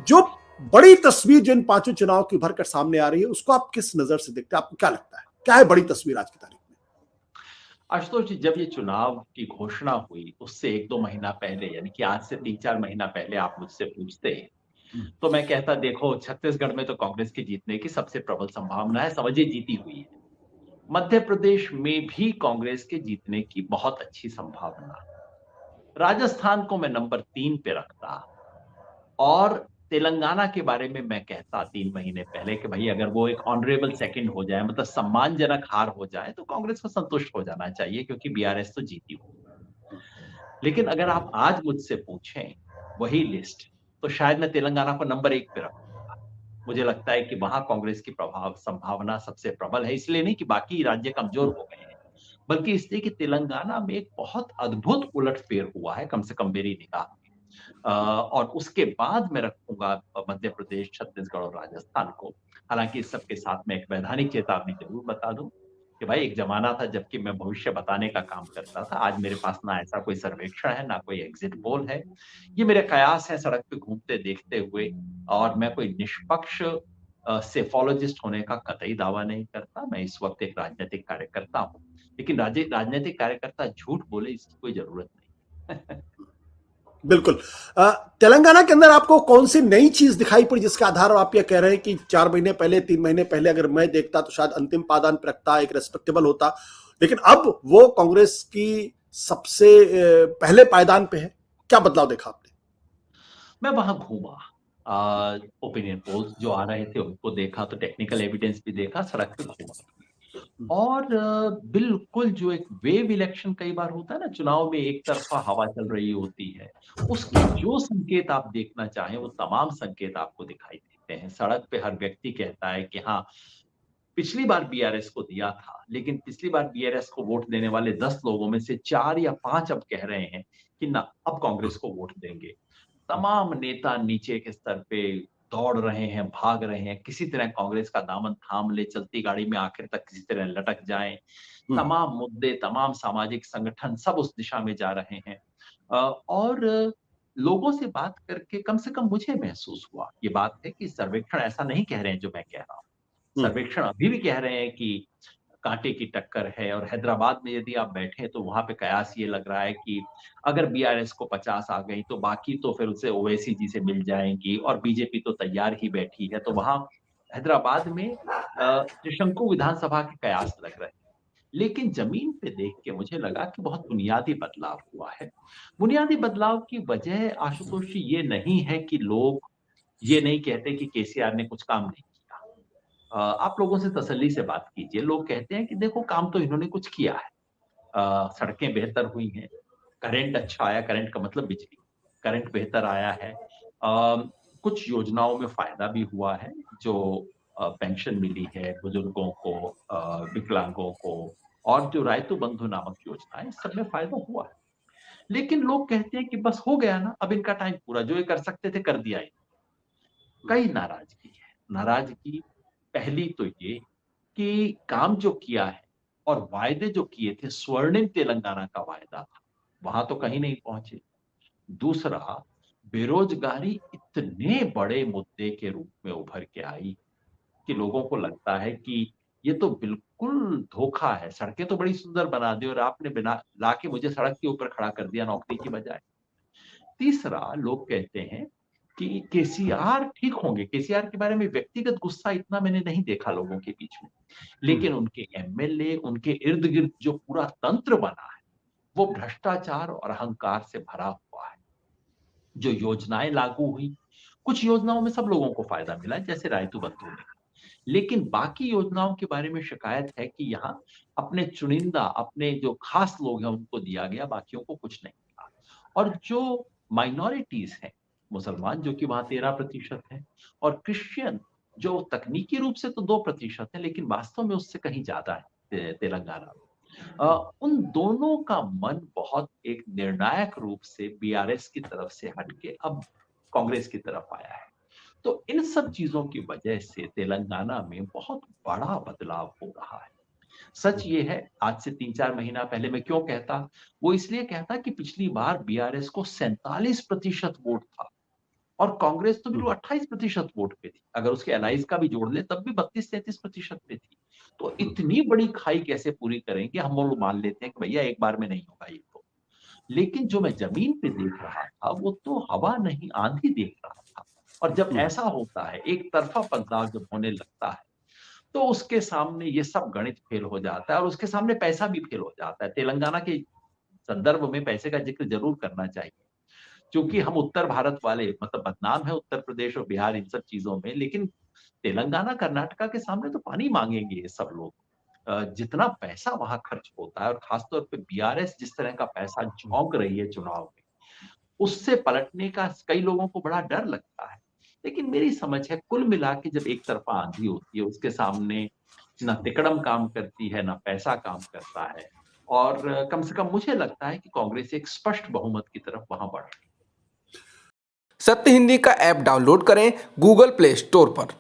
जो बड़ी तस्वीर जिन पांचों चुनाव की भरकर सामने आ रही है, उसको आप किस नजर से देखते हैं? आपको क्या लगता है, क्या है बड़ी तस्वीर आज की तारीख में? आशुतोष जी, जब ये चुनाव की घोषणा हुई उससे 1-2 महीना पहले, यानी कि आज से 3-4 महीना पहले आप मुझसे पूछते, तो मैं कहता देखो छत्तीसगढ़ में तो कांग्रेस के जीतने की सबसे प्रबल संभावना है, समझिए जीती हुई है। मध्य प्रदेश में भी कांग्रेस के जीतने की बहुत अच्छी संभावना। राजस्थान को मैं नंबर 3 पे रखता और तेलंगाना के बारे में मैं कहता 3 महीने पहले कि भई अगर वो एक ऑनरेबल सेकंड हो जाए, मतलब सम्मानजनक हार हो जाए, तो कांग्रेस को संतुष्ट हो जाना चाहिए क्योंकि बीआरएस तो जीती हुई। लेकिन अगर आप आज मुझसे पूछें वही लिस्ट, तो शायद मैं तेलंगाना को नंबर 1 पे रखूँगा। मुझे लगता है कि वहाँ कांग्रेस की प्रभाव संभावना सबसे प्रबल है, इसलिए नहीं कि बाकी राज्य कमजोर हो गए हैं, बल्कि इसलिए कि तेलंगाना में एक बहुत अद्भुत उलटफेर हुआ है, कम से कम मेरी निगाह में। और उसके बाद मैं रखूँगा मध्य प्रदेश, छत्तीसगढ़ और राजस्थान को। हालाँकि इस सब के साथ मैं एक वैधानिक चेतावनी ज़रूर बता दूँ कि भाई एक ज़माना था जबकि मैं भविष्य बताने का काम करता था। आज मेरे पास ना ऐसा कोई सर्वेक्षण है, ना कोई एग्ज़िट पोल है। ये मेरे कयास हैं सड़क पे घूमते देखते हुए, और मैं कोई निष्पक्ष सेफोलॉजिस्ट होने का कतई दावा नहीं करता। मैं इस वक़्त एक राजनैतिक कार्यकर्ता हूँ। लेकिन राजनैतिक कार्यकर्ता झूठ बोले इसकी कोई ज़रूरत नहीं। बिल्कुल। तेलंगाना के अंदर आपको कौन सी नई चीज दिखाई पड़ी जिसके आधार पर आप ये कह रहे हैं कि 4 महीने पहले, 3 महीने पहले अगर मैं देखता तो शायद अंतिम पादान पर रखता, एक रेस्पेक्टेबल होता, लेकिन अब वो कांग्रेस की सबसे पहले पायदान पे है? क्या बदलाव देखा आपने? मैं वहाँ घूमा, ओपिनियन पोल्स जो आ रहे थे उनको देखा, तो टेक्निकल एविडेंस भी देखा, सड़क पे घूमा। और बिल्कुल जो एक वेव इलेक्शन कई बार होता है ना, चुनाव में एक तरफ़ा हवा चल रही होती है, उसके जो संकेत आप देखना चाहें, वो तमाम संकेत आपको दिखाई देते हैं। सड़क पे हर व्यक्ति कहता है कि हाँ, पिछली बार बीआरएस को दिया था, लेकिन पिछली बार बीआरएस को वोट देने वाले 10 लोगों में से 4 या 5 अब कह रहे हैं कि ना, अब कांग्रेस को वोट देंगे। तमाम नेता नीचे के स्तर पे दौड़ रहे हैं, भाग रहे हैं, किसी तरह कांग्रेस का दामन थाम ले, चलती गाड़ी में आखिर तक किसी तरह लटक जाएँ। तमाम मुद्दे, तमाम सामाजिक संगठन सब उस दिशा में जा रहे हैं। और लोगों से बात करके कम से कम मुझे महसूस हुआ, ये बात है कि सर्वेक्षण ऐसा नहीं कह रहे हैं जो मैं कह रहा हूँ। सर्वेक्षण अभी भी कह रहे हैं कि कांटे की टक्कर है, और हैदराबाद में यदि आप बैठे तो वहाँ पे कयास ये लग रहा है कि अगर बीआरएस को 50 आ गई तो बाकी तो फिर उसे ओवैसी जी से मिल जाएँगी, और बीजेपी तो तैयार ही बैठी है। तो वहाँ हैदराबाद में त्रिशंकु विधानसभा के कयास लग रहे हैं। लेकिन ज़मीन पे देख के मुझे लगा कि बहुत बुनियादी बदलाव हुआ है। बुनियादी बदलाव की वजह आशुतोष जी ये नहीं है कि लोग ये नहीं कहते कि केसीआर ने कुछ काम नहीं किया। आप लोगों से तसल्ली से बात कीजिए, लोग कहते हैं कि देखो काम तो इन्होंने कुछ किया है। सड़कें बेहतर हुई हैं, करंट अच्छा आया, करंट का मतलब बिजली, करंट बेहतर आया है। कुछ योजनाओं में फ़ायदा भी हुआ है, जो पेंशन मिली है बुजुर्गों को, विकलांगों को, और जो रायतु बंधु नामक योजना है, इस सब में फ़ायदा हुआ है। लेकिन लोग कहते हैं कि बस हो गया ना, अब इनका टाइम पूरा, जो ये कर सकते थे कर दिया इन्होंने। कई नाराज़गी है। नाराज़गी पहली तो ये कि काम जो किया है और वायदे जो किए थे, स्वर्णिम तेलंगाना का वायदा था, वहाँ तो कहीं नहीं पहुँचे। दूसरा, बेरोज़गारी इतने बड़े मुद्दे के रूप में उभर के आई कि लोगों को लगता है कि ये तो बिल्कुल धोखा है। सड़कें तो बड़ी सुंदर बना दी और आपने बिना लाके मुझे सड़क के ऊपर खड़ा कर दिया नौकरी की बजाय। तीसरा, लोग कहते हैं कि केसीआर ठीक होंगे। केसीआर के बारे में व्यक्तिगत गुस्सा इतना मैंने नहीं देखा लोगों के बीच में। लेकिन उनके एमएलए, उनके इर्द-गिर्द जो पूरा तंत्र बना है, वो भ्रष्टाचार और अहंकार से भरा हुआ है। जो योजनाएँ लागू हुई, कुछ योजनाओं में सब लोगों को फ़ायदा मिला, जैसे रायतू बंधु में। लेकिन बाकी योजनाओं के बारे में शिकायत है कि यहाँ अपने चुनिंदा, अपने जो खास लोग हैं, उनको दिया गया, बाकियों को कुछ नहीं मिला। और जो माइनॉरिटीज़ हैं, मुसलमान जो कि वहाँ 13% हैं, और क्रिश्चियन जो तकनीकी रूप से तो 2% है, लेकिन वास्तव में उससे कहीं ज़्यादा है तेलंगाना में। उन दोनों का मन बहुत एक निर्णायक रूप से बीआरएस की तरफ से हट के अब कांग्रेस की तरफ आया है। तो इन सब चीज़ों की वजह से तेलंगाना में बहुत बड़ा बदलाव हो रहा है। सच ये है, आज से 3-4 महीना पहले मैं क्यों कहता? वो इसलिए कहता कि पिछली बार बीआरएस को 47% वोट था। और कांग्रेस तो बिल्कुल 28% वोट पे थी। अगर उसके अलाइज का भी जोड़ ले तब भी 32-33% पे थी। तो इतनी बड़ी खाई कैसे पूरी करेंगे? हम लोग मान लेते हैं कि भैया एक बार में नहीं होगा ये तो। लेकिन जो मैं जमीन पे देख रहा था वो तो हवा नहीं आंधी देख रहा था। और जब ऐसा होता है, एक तरफा बदलाव जब होने लगता है, तो उसके सामने ये सब गणित फेल हो जाता है और उसके सामने पैसा भी फेल हो जाता है। तेलंगाना के संदर्भ में पैसे का जिक्र जरूर करना चाहिए, क्योंकि हम उत्तर भारत वाले मतलब बदनाम है उत्तर प्रदेश और बिहार इन सब चीजों में, लेकिन तेलंगाना कर्नाटका के सामने तो पानी मांगेंगे ये सब लोग। जितना पैसा वहां खर्च होता है और खासतौर पे बीआरएस जिस तरह का पैसा झोंक रही है चुनाव में, उससे पलटने का कई लोगों को बड़ा डर लगता है। लेकिन मेरी समझ है कुल मिला के जब एक तरफा आंधी होती है उसके सामने ना तिकड़म काम करती है ना पैसा काम करता है। और कम से कम मुझे लगता है कि कांग्रेस एक स्पष्ट बहुमत की तरफ वहां बढ़ रही है। सत्य हिंदी का ऐप डाउनलोड करें गूगल प्ले स्टोर पर।